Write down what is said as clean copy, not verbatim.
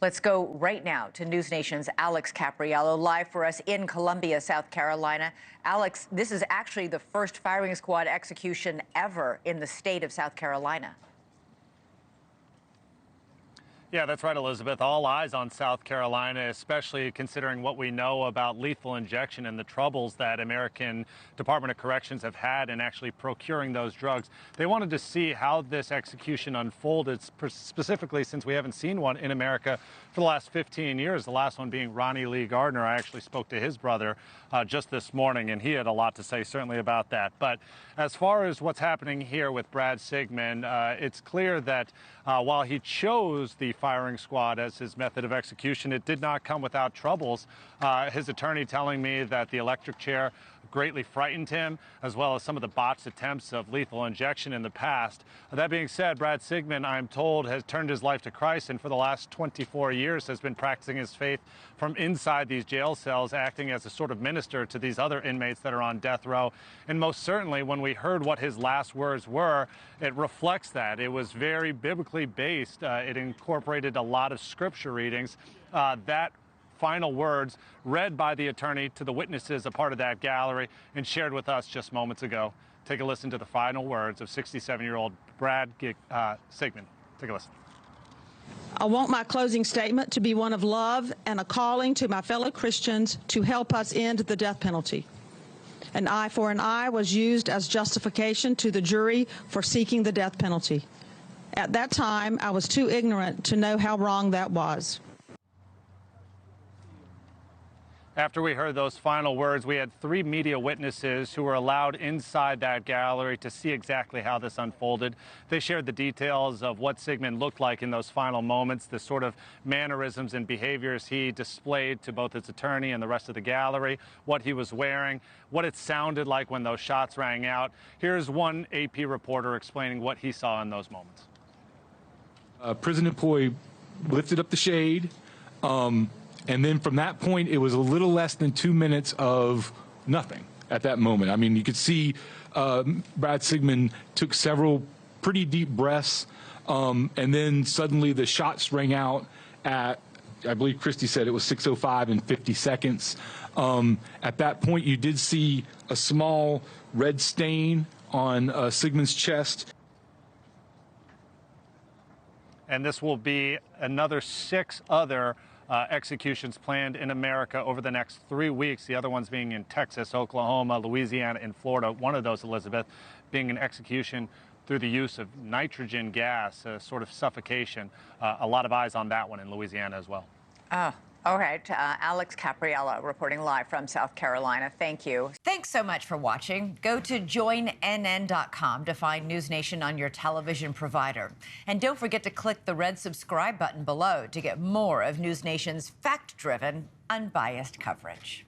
Let's go right now to NewsNation's Alex Caprariello, live for us in Columbia, South Carolina. Alex, this is actually the first firing squad execution ever in the state of South Carolina. Yeah, that's right, Elizabeth. All eyes on South Carolina, especially considering what we know about lethal injection and the troubles that American Department of Corrections have had in actually procuring those drugs. They wanted to see how this execution unfolded, specifically since we haven't seen one in America for the last 15 years, the last one being Ronnie Lee Gardner. I actually spoke to his brother just this morning, and he had a lot to say certainly about that. But as far as what's happening here with Brad Sigmon, it's clear that while he chose the firing squad as his method of execution, it did not come without troubles. His attorney telling me that the electric chair greatly frightened him, as well as some of the botched attempts of lethal injection in the past. That being said, Brad Sigmon, I'm told, has turned his life to Christ and for the last 24 years has been practicing his faith from inside these jail cells, acting as a sort of minister to these other inmates that are on death row. And most certainly, when we heard what his last words were, it reflects that. It was very biblically based. It incorporated a lot of scripture readings. That final words read by the attorney to the witnesses, a part of that gallery, and shared with us just moments ago. Take a listen to the final words of 67-year-old Brad Sigmon. Take a listen. I want my closing statement to be one of love and a calling to my fellow Christians to help us end the death penalty. An eye for an eye was used as justification to the jury for seeking the death penalty. At that time, I was too ignorant to know how wrong that was. After we heard those final words, we had 3 media witnesses who were allowed inside that gallery to see exactly how this unfolded. They shared the details of what Sigmon looked like in those final moments, the sort of mannerisms and behaviors he displayed to both his attorney and the rest of the gallery, what he was wearing, what it sounded like when those shots rang out. Here's one AP reporter explaining what he saw in those moments. A prison employee lifted up the shade. And then from that point, it was a little less than 2 minutes of nothing at that moment. I mean, you could see Brad Sigmon took several pretty deep breaths, and then suddenly the shots rang out at, I believe Christy said it was 6:05 and 50 seconds. At that point, you did see a small red stain on Sigmon's chest. And this will be another 6 other executions planned in America over the next 3 weeks. The other ones being in Texas, Oklahoma, Louisiana, and Florida. One of those, Elizabeth, being an execution through the use of nitrogen gas, sort of suffocation. A lot of eyes on that one in Louisiana as well. All right. Alex Caprariello reporting live from South Carolina. Thank you. Thanks so much for watching. Go to joinnn.com to find NewsNation on your television provider. And don't forget to click the red subscribe button below to get more of NewsNation's fact-driven, unbiased coverage.